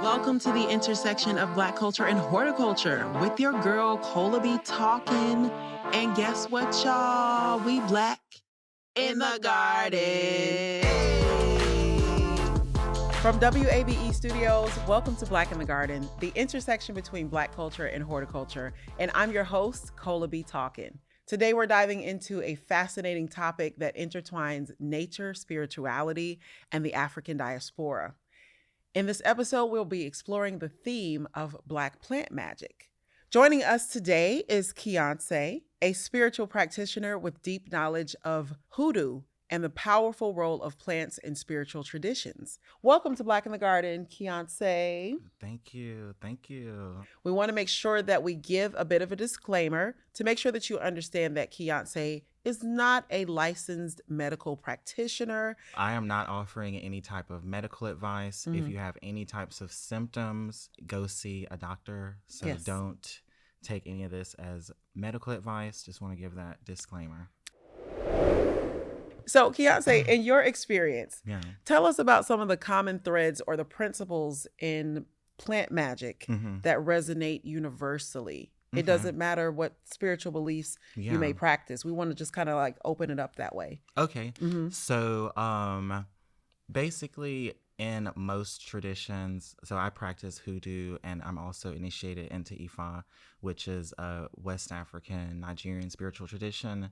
Welcome to the intersection of Black culture and horticulture with your girl, Cola B talking. And guess what, y'all? We Black in the garden. From WABE Studios, welcome to Black in the Garden, the intersection between Black culture and horticulture. And I'm your host, Cola B talking. Today, we're diving into a fascinating topic that intertwines nature, spirituality, and the African diaspora. In this episode, we'll be exploring the theme of Black plant magic. Joining us today is Keyoncé, a spiritual practitioner with deep knowledge of Hoodoo and the powerful role of plants in spiritual traditions. Welcome to Black in the Garden, Keyoncé. Thank you. Thank you. We want to make sure that we give a bit of a disclaimer to make sure that you understand that Keyoncé is not a licensed medical practitioner. I am not offering any type of medical advice. If you have any types of symptoms, go see a doctor. So don't take any of this as medical advice. Just want to give that disclaimer. So, Keyoncé, in your experience, tell us about some of the common threads or the principles in plant magic that resonate universally. It doesn't matter what spiritual beliefs you may practice. We want to just kind of like open it up that way. Okay. So basically in most traditions, so I practice Hoodoo and I'm also initiated into Ifa, which is a West African Nigerian spiritual tradition.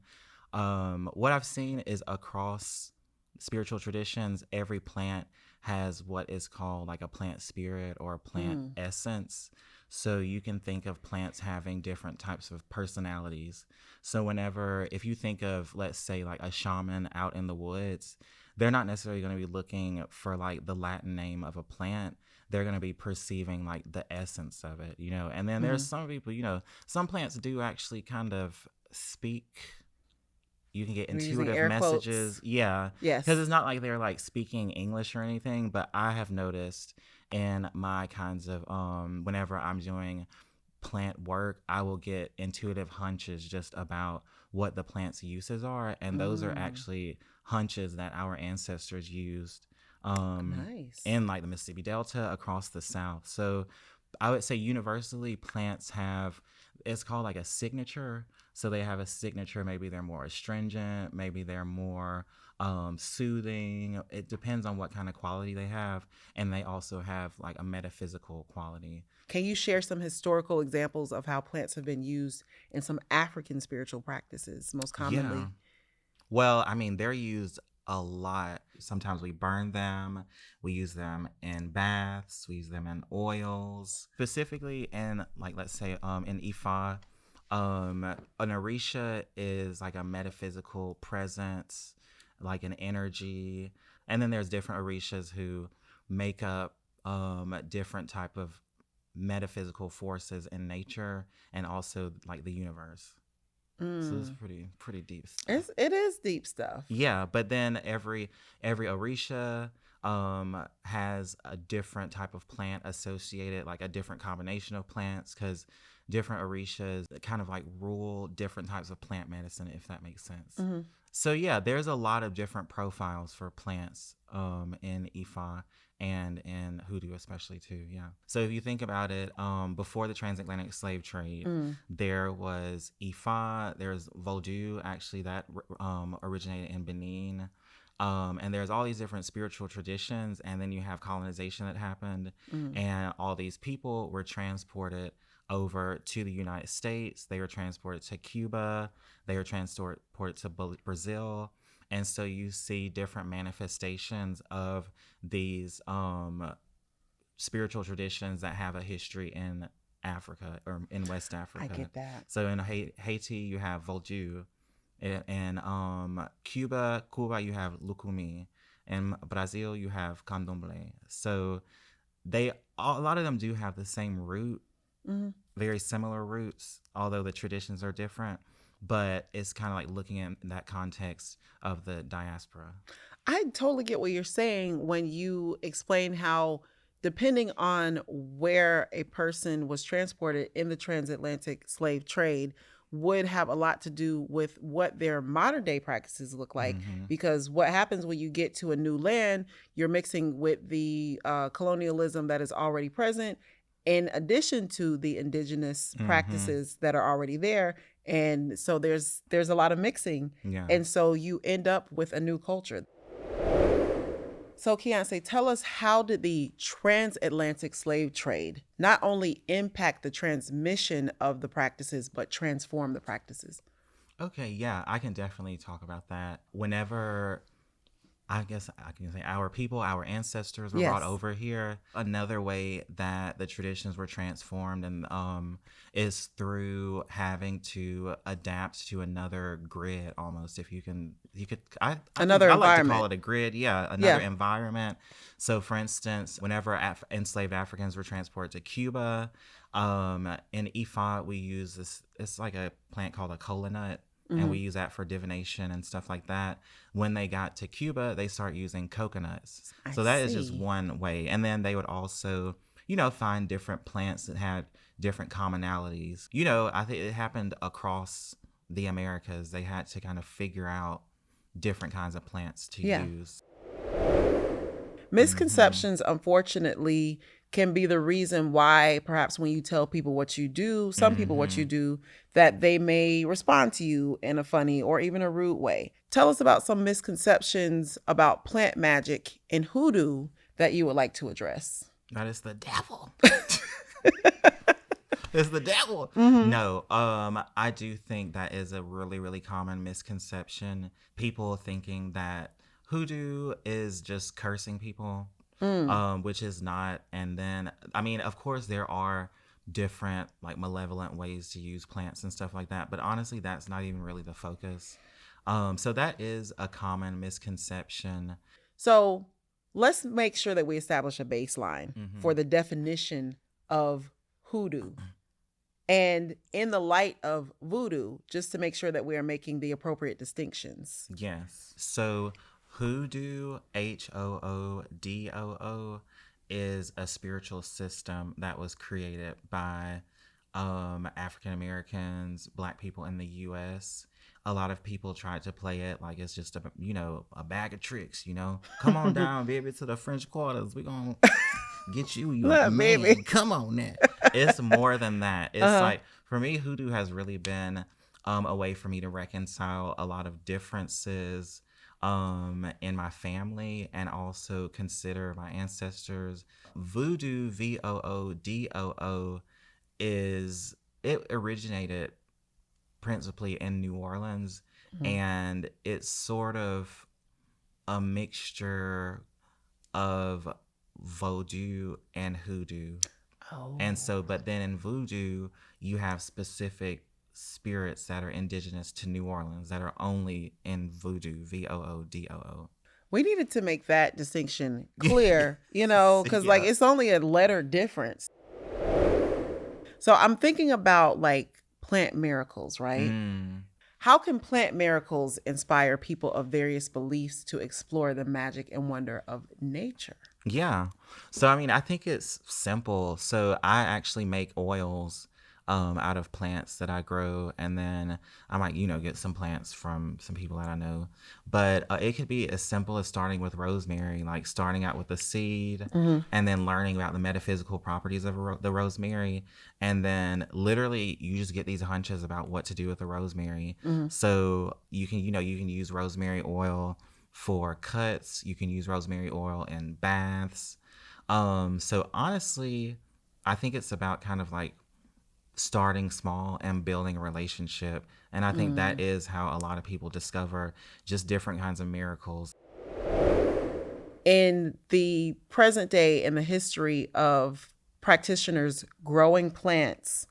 What I've seen is across spiritual traditions, every plant has what is called like a plant spirit or a plant essence. So you can think of plants having different types of personalities. So if you think of, let's say, like a shaman out in the woods, they're not necessarily going to be looking for like the Latin name of a plant. They're going to be perceiving like the essence of it, you know. And then there's some people, you know, some plants do actually kind of speak. You can get intuitive messages. Quotes. Yeah. Yes. Because it's not like they're like speaking English or anything, but I have noticed in my kinds of, whenever I'm doing plant work, I will get intuitive hunches just about what the plant's uses are. And those are actually hunches that our ancestors used in like the Mississippi Delta across the South. So I would say universally plants have, it's called like a signature. So they have a signature. Maybe they're more astringent. Maybe they're more soothing. It depends on what kind of quality they have. And they also have like a metaphysical quality. Can you share some historical examples of how plants have been used in some African spiritual practices most commonly? Yeah. Well, I mean, they're used a lot. Sometimes we burn them. We use them in baths. We use them in oils. Specifically in, like, let's say in Ifa, an orisha is like a metaphysical presence, like an energy. And then there's different orishas who make up different type of metaphysical forces in nature and also like the universe. So it's pretty deep stuff. It is deep stuff. Yeah, but then every orisha has a different type of plant associated, like a different combination of plants, because different orishas kind of like rule different types of plant medicine, if that makes sense. So yeah, there's a lot of different profiles for plants in Ifa and in Hoodoo especially too, yeah. So if you think about it, before the transatlantic slave trade, there was Ifa, there's Vodou, actually that originated in Benin. And there's all these different spiritual traditions, and then you have colonization that happened, and all these people were transported over to the United States. They were transported to Cuba. They were transported to Brazil. And so you see different manifestations of these spiritual traditions that have a history in Africa or in West Africa. I get that. So in Haiti, you have Vodou. In Cuba, you have Lucumi. In Brazil, you have Candomblé. So a lot of them do have the same root, very similar roots, although the traditions are different. But it's kind of like looking at that context of the diaspora. I totally get what you're saying when you explain how, depending on where a person was transported in the transatlantic slave trade, would have a lot to do with what their modern day practices look like. Mm-hmm. Because what happens when you get to a new land, you're mixing with the colonialism that is already present, in addition to the indigenous practices that are already there. And so there's a lot of mixing. Yeah. And so you end up with a new culture. So Keyoncé, tell us, how did the transatlantic slave trade not only impact the transmission of the practices, but transform the practices? Okay, yeah, I can definitely talk about that. Whenever, I guess I can say, our people, our ancestors were brought over here, another way that the traditions were transformed and is through having to adapt to another grid almost. If you could, I like to call it a grid. Yeah, another environment. So for instance, whenever enslaved Africans were transported to Cuba, in Ifa, we use this, it's like a plant called a kola nut. And we use that for divination and stuff like that. When they got to Cuba, they start using coconuts. So that is just one way. And then they would also, find different plants that had different commonalities. I think it happened across the Americas. They had to kind of figure out different kinds of plants to use. Misconceptions, unfortunately, can be the reason why perhaps when you tell people what you do, some people what you do, that they may respond to you in a funny or even a rude way. Tell us about some misconceptions about plant magic and hoodoo that you would like to address. That is the devil. It's the devil. No, I do think that is a really, really common misconception. People thinking that hoodoo is just cursing people. Which is not. And then, I mean, of course, there are different like malevolent ways to use plants and stuff like that. But honestly, that's not even really the focus. So that is a common misconception. So let's make sure that we establish a baseline for the definition of hoodoo. And in the light of voodoo, just to make sure that we are making the appropriate distinctions. Yes. So Hoodoo, Hoodoo, is a spiritual system that was created by African Americans, Black people in the U.S. A lot of people tried to play it like it's just a bag of tricks. Come on down, baby, to the French quarters. We're gonna get you, man. Baby. Come on now. It's more than that. It's like, for me, hoodoo has really been a way for me to reconcile a lot of differences in my family and also consider my ancestors. Voodoo, Voodoo, it originated principally in New Orleans, and it's sort of a mixture of voodoo and hoodoo. And so, but then in voodoo, you have specific spirits that are indigenous to New Orleans that are only in voodoo, Voodoo. We needed to make that distinction clear, because like it's only a letter difference. So I'm thinking about like plant miracles, right? How can plant miracles inspire people of various beliefs to explore the magic and wonder of nature? Yeah. So, I mean, I think it's simple. So I actually make oils out of plants that I grow, and then I might, get some plants from some people that I know. But it could be as simple as starting with rosemary, like starting out with a seed, and then learning about the metaphysical properties of the rosemary, and then literally you just get these hunches about what to do with the rosemary. So you can, you can use rosemary oil for cuts. You can use rosemary oil in baths. So honestly, I think it's about kind of like starting small and building a relationship. And I think that is how a lot of people discover just different kinds of miracles. In the present day, in the history of practitioners growing plants,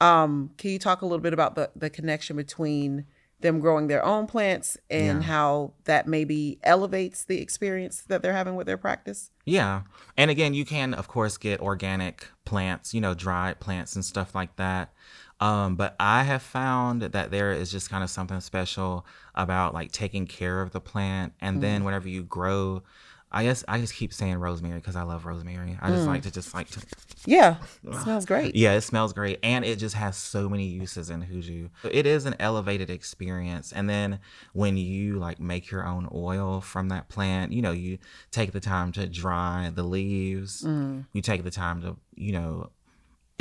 can you talk a little bit about the connection between them growing their own plants and how that maybe elevates the experience that they're having with their practice? Yeah. And again, you can, of course, get organic plants, dried plants and stuff like that. But I have found that there is just kind of something special about like taking care of the plant. And then whenever you grow I guess I just keep saying rosemary because I love rosemary. I just like to. Yeah, smells great. Yeah, it smells great, and it just has so many uses in hoodoo. It is an elevated experience. And then when you like make your own oil from that plant, you take the time to dry the leaves. You take the time to,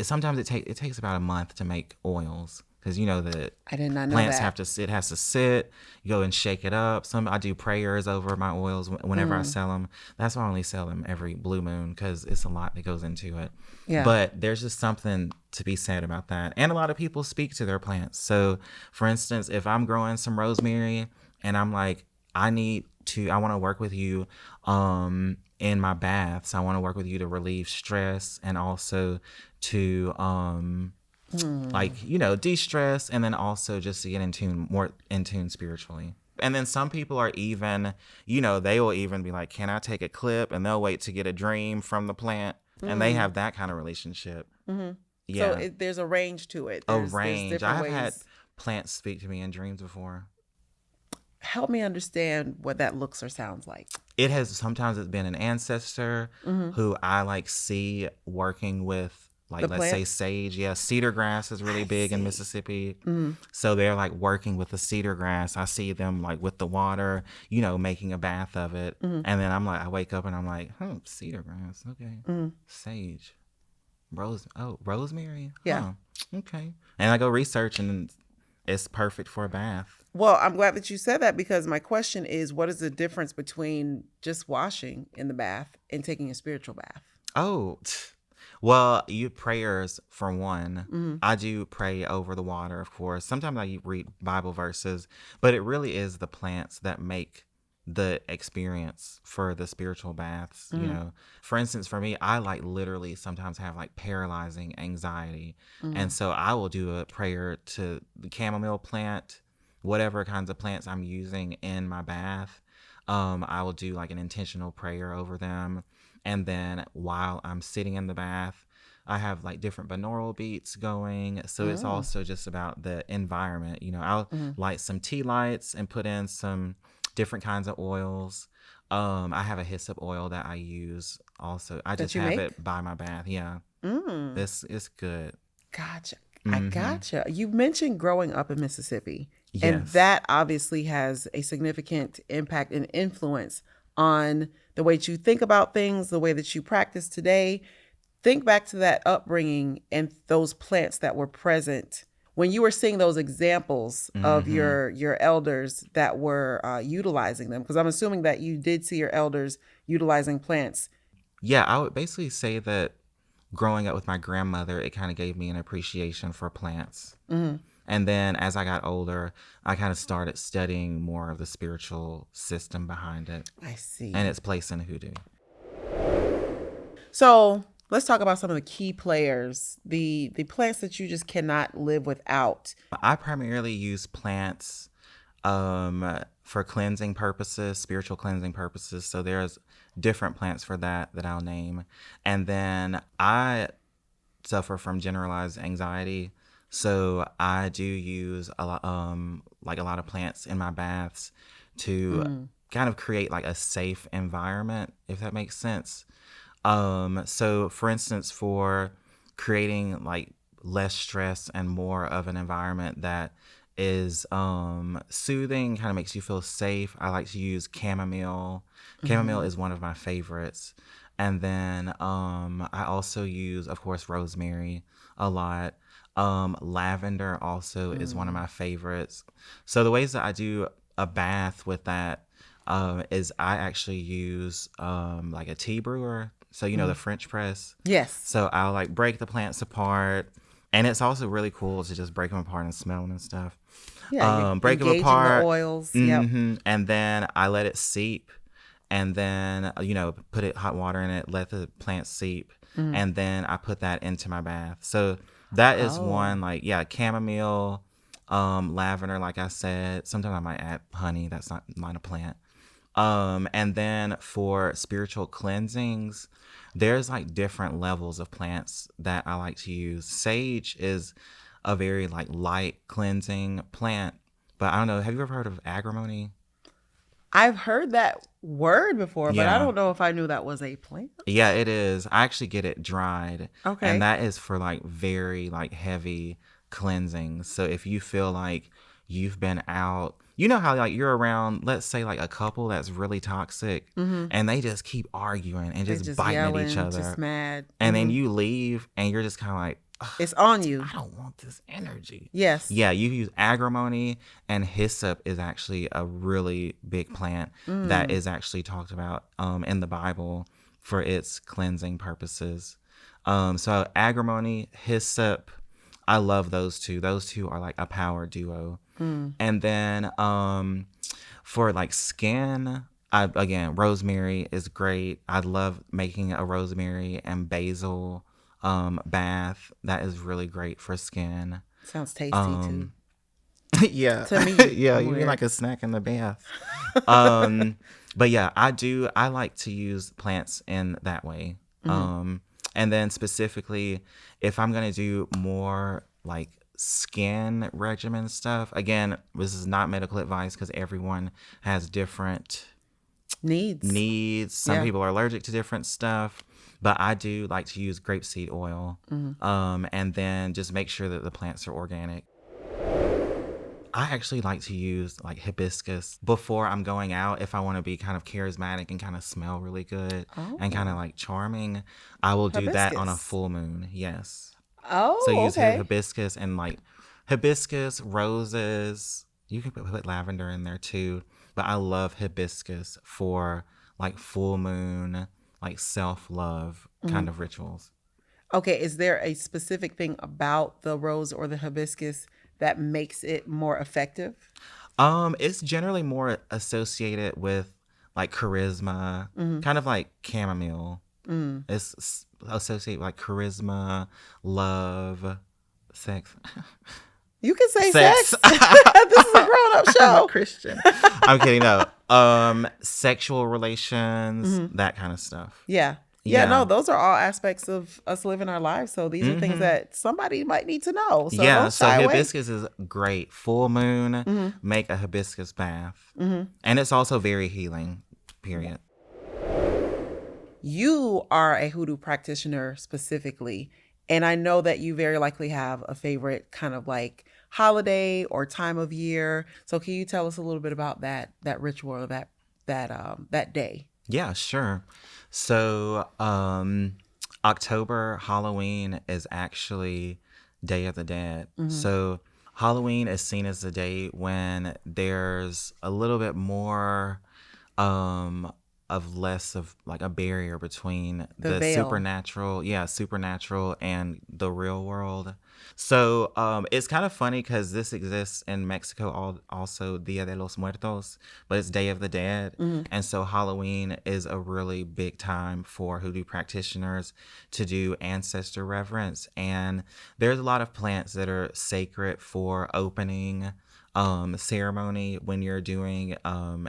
sometimes it takes about a month to make oils. Because the I did not know plants that. has to sit. You go and shake it up. I do prayers over my oils whenever I sell them. That's why I only sell them every blue moon, because it's a lot that goes into it. Yeah. But there's just something to be said about that. And a lot of people speak to their plants. So for instance, if I'm growing some rosemary and I'm like, I want to work with you in my baths. I want to work with you to relieve stress, and also to de-stress, and then also just to get more in tune spiritually. And then some people are even, they will even be like, can I take a clip? And they'll wait to get a dream from the plant. And they have that kind of relationship. Yeah. So there's a range to it. A There's range. different I've ways. had plants speak to me in dreams before. Help me understand what that looks or sounds like. Sometimes it's been an ancestor who I see working with, let's say sage. Yeah, cedar grass is really big in Mississippi. So they're working with the cedar grass. I see them with the water, making a bath of it. And then I wake up and I'm like, cedar grass. Okay. Sage. Rosemary. Yeah. Huh. Okay. And I go research, and it's perfect for a bath. Well, I'm glad that you said that, because my question is, what is the difference between just washing in the bath and taking a spiritual bath? Oh, well, you prayers for one. I do pray over the water, of course. Sometimes I read Bible verses, but it really is the plants that make the experience for the spiritual baths. For instance, for me, I literally sometimes have paralyzing anxiety. And so I will do a prayer to the chamomile plant, whatever kinds of plants I'm using in my bath. I will do an intentional prayer over them. And then while I'm sitting in the bath, I have different binaural beats going. So it's also just about the environment. I'll light some tea lights and put in some different kinds of oils. I have a hyssop oil that I use also. I just have it by my bath. Yeah. This is good. Gotcha. I gotcha. You mentioned growing up in Mississippi. Yes. And that obviously has a significant impact and influence on the way that you think about things, the way that you practice today. Think back to that upbringing and those plants that were present when you were seeing those examples of your elders that were utilizing them. Because I'm assuming that you did see your elders utilizing plants. Yeah, I would basically say that growing up with my grandmother, it kind of gave me an appreciation for plants. And then as I got older, I kind of started studying more of the spiritual system behind it. I see. And its place in hoodoo. So let's talk about some of the key players, the plants that you just cannot live without. I primarily use plants for cleansing purposes, spiritual cleansing purposes. So there's different plants for that I'll name. And then I suffer from generalized anxiety. So I do use a lot of plants in my baths to kind of create a safe environment, if that makes sense. So for instance, for creating less stress and more of an environment that is soothing, kind of makes you feel safe, I like to use chamomile. Chamomile is one of my favorites. And then I also use, of course, rosemary a lot. Lavender also is one of my favorites. So the ways that I do a bath with that is I actually use a tea brewer. So, the French press. Yes. So I'll break the plants apart. And it's also really cool to just break them apart and smell them and stuff. Yeah, break them apart. The oils. Yep. And then I let it seep. And then, put hot water in it, let the plant seep. And then I put that into my bath. So that is one, chamomile, lavender, like I said. Sometimes I might add honey. That's not a plant. And then for spiritual cleansings, there's different levels of plants that I like to use. Sage is a very light cleansing plant, but I don't know. Have you ever heard of agrimony? I've heard that word before, but I Yeah. don't know if I knew that was a plant. Yeah, it is. I actually get it dried. Okay. And that is for like very like heavy cleansing. So if you feel like you've been out, you know how like you're around, let's say like a couple that's really toxic and they just keep arguing and They just just biting at yelling, each other. just mad. And then you leave and you're just kind of like, "Ugh, It's on you. I don't want this energy." Yes. Yeah, you use agrimony, and hyssop is actually a really big plant that is actually talked about in the Bible for its cleansing purposes. So agrimony, hyssop, I love those two. Those two are like a power duo. And then for like skin, again, rosemary is great. I love making a rosemary and basil bath. That is really great for skin. Sounds tasty too. Yeah. To me, Yeah, I'm you mean weird. like a snack in the bath. But yeah, I like to use plants in that way. And then specifically, if I'm going to do more like skin regimen stuff, again, this is not medical advice because everyone has different Needs. Some Yeah. people are allergic to different stuff, but I do like to use grapeseed oil, and then just make sure that the plants are organic. I actually like to use like hibiscus before I'm going out. If I want to be kind of charismatic and kind of smell really good and kind of like charming, I will do that on a Hibiscus. full moon. Yes. Oh, So use okay. hibiscus and like hibiscus, roses. You can put lavender in there too. But I love hibiscus for like full moon, like self-love kind of rituals. Okay, is there a specific thing about the rose or the hibiscus that makes it more effective? It's generally more associated with like charisma, kind of like chamomile. It's associated with like charisma, love, sex. You can say Sex. sex. This is a grown-up I'm show. a Christian. I'm kidding. No. Sexual relations, that kind of stuff. Yeah. Yeah, no, those are all aspects of us living our lives. So these are things that somebody might need to know. So Yeah, don't so shy away. hibiscus is great. Full moon, make a hibiscus bath. And it's also very healing, period. You are a hoodoo practitioner specifically, and I know that you very likely have a favorite kind of like holiday or time of year. So can you tell us a little bit about that ritual or that day? Yeah, sure. So, October Halloween is actually Day of the Dead. So, Halloween is seen as the day when there's a little bit more of less of like a barrier between The the veil. supernatural and the real world. So it's kind of funny because this exists in Mexico also, Dia de los Muertos, but it's Day of the Dead. And so Halloween is a really big time for hoodoo practitioners to do ancestor reverence. And there's a lot of plants that are sacred for opening ceremony when you're doing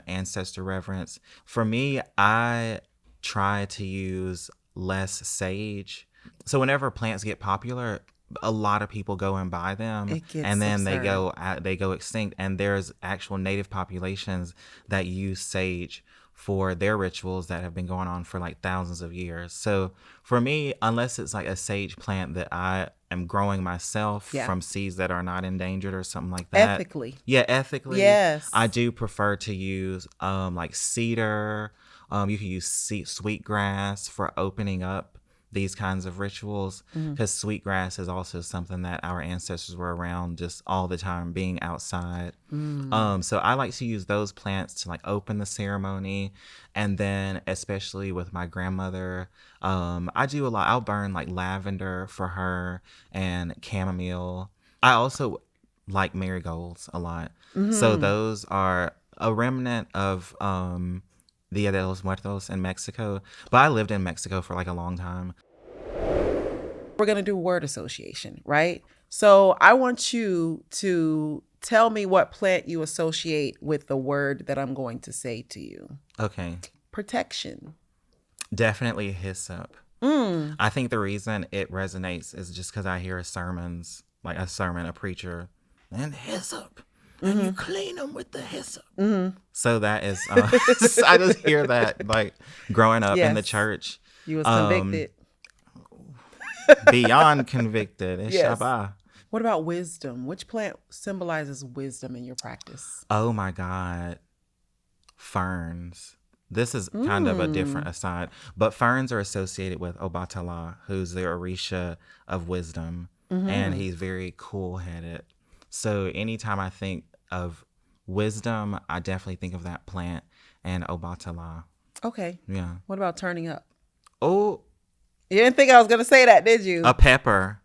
ancestor reverence. For me, I try to use less sage. So whenever plants get popular, a lot of people go and buy them, It gets and then absurd. they go extinct. And there's actual native populations that use sage for their rituals that have been going on for like thousands of years. So for me, unless it's like a sage plant that I am growing myself Yeah. from seeds that are not endangered or something like that. Ethically. Yeah, ethically. Yes. I do prefer to use like cedar. You can use sweetgrass for opening up these kinds of rituals, because sweetgrass is also something that our ancestors were around just all the time, being outside. So I like to use those plants to like open the ceremony. And then especially with my grandmother, I do a lot. I'll burn like lavender for her and chamomile. I also like marigolds a lot. So those are a remnant of Dia de los Muertos in Mexico, but I lived in Mexico for like a long time. We're going to do word association, right? So I want you to tell me what plant you associate with the word that I'm going to say to you. Okay, Protection. definitely hyssop. I think the reason it resonates is just because I hear sermons, like a sermon, a preacher, and hyssop. and you clean them with the hyssop. So that is, I just hear that like growing up in the Yes. church. You was convicted. Beyond convicted. It's Yes. Shabbat. What about wisdom? Which plant symbolizes wisdom in your practice? Oh my God. Ferns. This is kind of a different aside, but ferns are associated with Obatala, who's the Orisha of wisdom, and he's very cool-headed. So anytime I think of wisdom, I definitely think of that plant and Obatala. Okay. Yeah. What about turning up? Oh, You didn't think I was going to say that, did you? a pepper,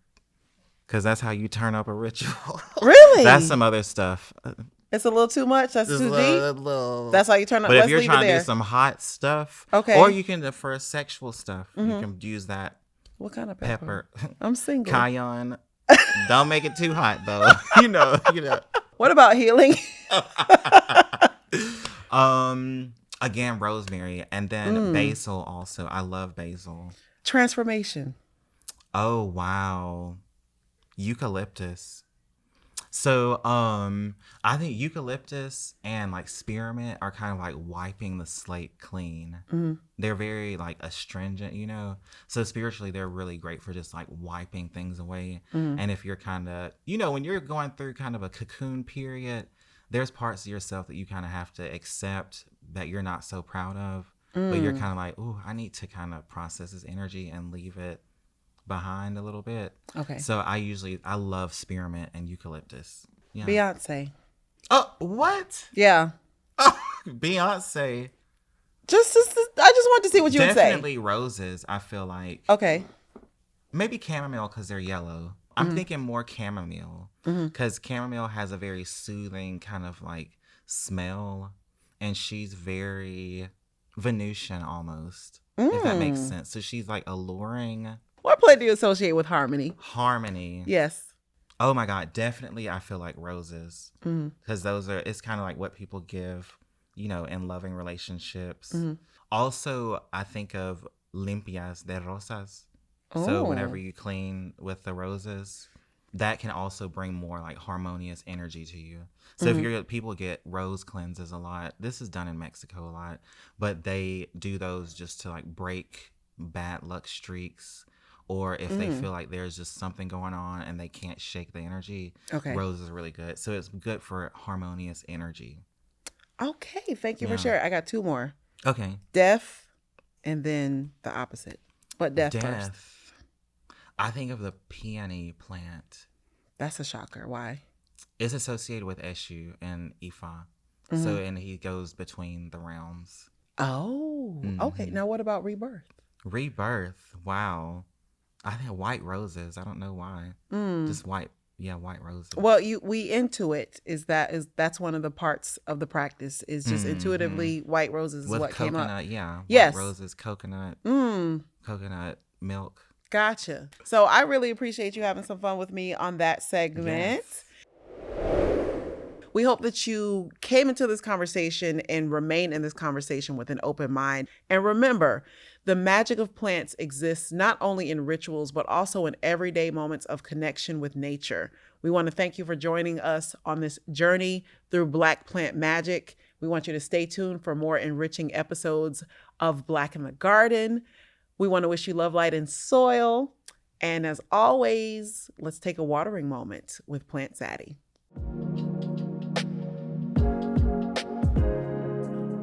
because that's how you turn up a ritual. Really? That's some other stuff. It's a little too much. That's Just too a deep. little. That's how you turn up. But Let's if you're leave trying it to there. do some hot stuff, Okay. or you can, for sexual stuff, you can use that What kind of pepper? pepper. I'm single. Cayenne. Don't make it too hot though. you know. What about healing? Again, rosemary, and then basil also. I love basil. Transformation. Oh wow. Eucalyptus. So I think eucalyptus and like spearmint are kind of like wiping the slate clean. They're very like astringent, you know. So spiritually they're really great for just like wiping things away. And if you're kind of, you know, when you're going through kind of a cocoon period, there's parts of yourself that you kind of have to accept that you're not so proud of. But you're kind of like, oh, I need to kind of process this energy and leave it behind a little bit. Okay. So I love spearmint and eucalyptus. Yeah. Beyonce. Oh, what? Yeah. Oh, Beyonce. I just wanted to see what you would say. Definitely roses, I feel like. Okay. Maybe chamomile because they're yellow. I'm thinking more chamomile because chamomile has a very soothing kind of like smell, and she's very Venusian almost, if that makes sense. So she's like alluring. What plant do you associate with harmony? Harmony. Yes. Oh my God, definitely I feel like roses. Because it's kind of like what people give, you know, in loving relationships. Also, I think of limpias de rosas. So whenever you clean with the roses, that can also bring more like harmonious energy to you. So if people get rose cleanses a lot, this is done in Mexico a lot, but they do those just to like break bad luck streaks, or if they feel like there's just something going on and they can't shake the energy. Okay. Roses are really good. So it's good for harmonious energy. Okay. Thank you for sharing. I got two more. Okay. Death and then the opposite. But death first. Death. I think of the peony plant. That's a shocker. Why? It's associated with Eshu and Ifa. So, and he goes between the realms. Oh, okay. Now what about rebirth? Rebirth. Wow. I think white roses. I don't know why. Just white. Yeah, white roses. Well, we intuit that's one of the parts of the practice is just intuitively white roses is with what coconut, came up. yeah. Yes. White roses, coconut, coconut milk. Gotcha. So I really appreciate you having some fun with me on that segment. Yes. We hope that you came into this conversation and remain in this conversation with an open mind. And remember, the magic of plants exists not only in rituals, but also in everyday moments of connection with nature. We want to thank you for joining us on this journey through Black plant magic. We want you to stay tuned for more enriching episodes of Black in the Garden. We want to wish you love, light, and soil. And as always, let's take a watering moment with Plant Zaddy.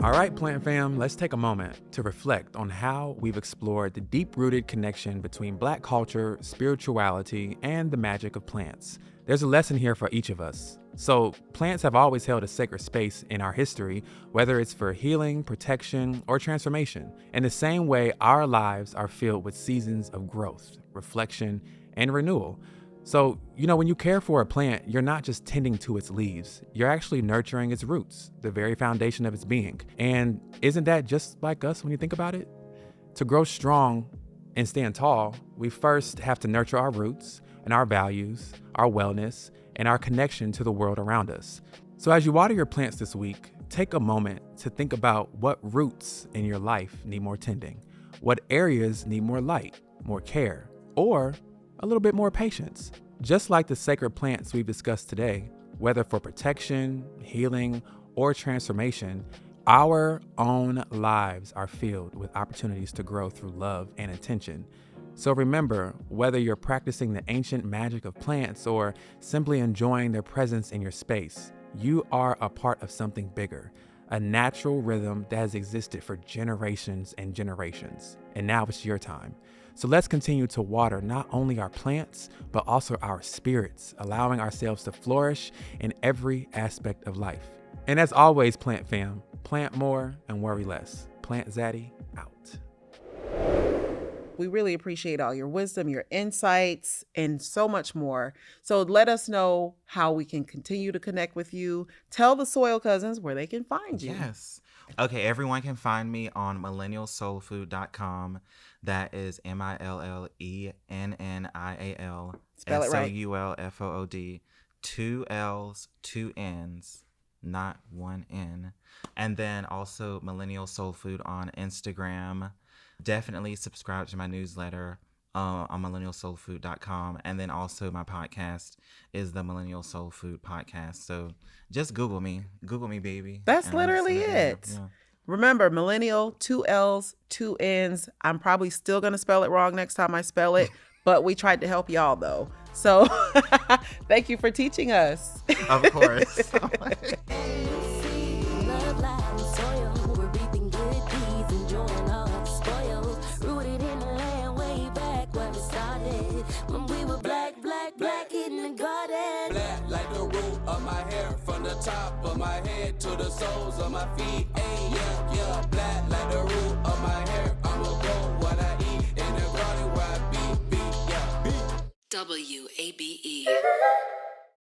All right, Plant Fam, let's take a moment to reflect on how we've explored the deep-rooted connection between Black culture, spirituality, and the magic of plants. There's a lesson here for each of us. So, plants have always held a sacred space in our history, whether it's for healing, protection, or transformation. In the same way, our lives are filled with seasons of growth, reflection, and renewal. So, when you care for a plant, you're not just tending to its leaves, you're actually nurturing its roots, the very foundation of its being. And isn't that just like us when you think about it? To grow strong and stand tall, we first have to nurture our roots and our values, our wellness, and our connection to the world around us. So as you water your plants this week, take a moment to think about what roots in your life need more tending, what areas need more light, more care, or a little bit more patience. Just like the sacred plants we've discussed today, whether for protection, healing, or transformation, our own lives are filled with opportunities to grow through love and intention. So remember, whether you're practicing the ancient magic of plants or simply enjoying their presence in your space, you are a part of something bigger, a natural rhythm that has existed for generations and generations. And now it's your time. So let's continue to water not only our plants, but also our spirits, allowing ourselves to flourish in every aspect of life. And as always, plant fam, plant more and worry less. Plant Zaddy out. We really appreciate all your wisdom, your insights, and so much more. So let us know how we can continue to connect with you. Tell the Soil Cousins where they can find you. Yes. Okay, everyone can find me on millennialsoulfood.com. That is MILLENNIAL Spell it right. SOULFOOD. 2 L's, 2 N's, not 1 N. And then also Millennial Soul Food on Instagram. Definitely subscribe to my newsletter on millennialsoulfood.com. And then also my podcast is the Millennial Soul Food Podcast. So just Google me, baby. That's And literally just let me know. it. Yeah. Remember, millennial, 2 L's, 2 N's. I'm probably still going to spell it wrong next time I spell it, but we tried to help y'all though. So thank you for teaching us. Of course. Black in the garden. Black like the root of my hair, from the top of my head to the soles of my feet. Hey, yeah, black like the root of my hair. I'ma go what I eat in the garden where I be, yeah. W.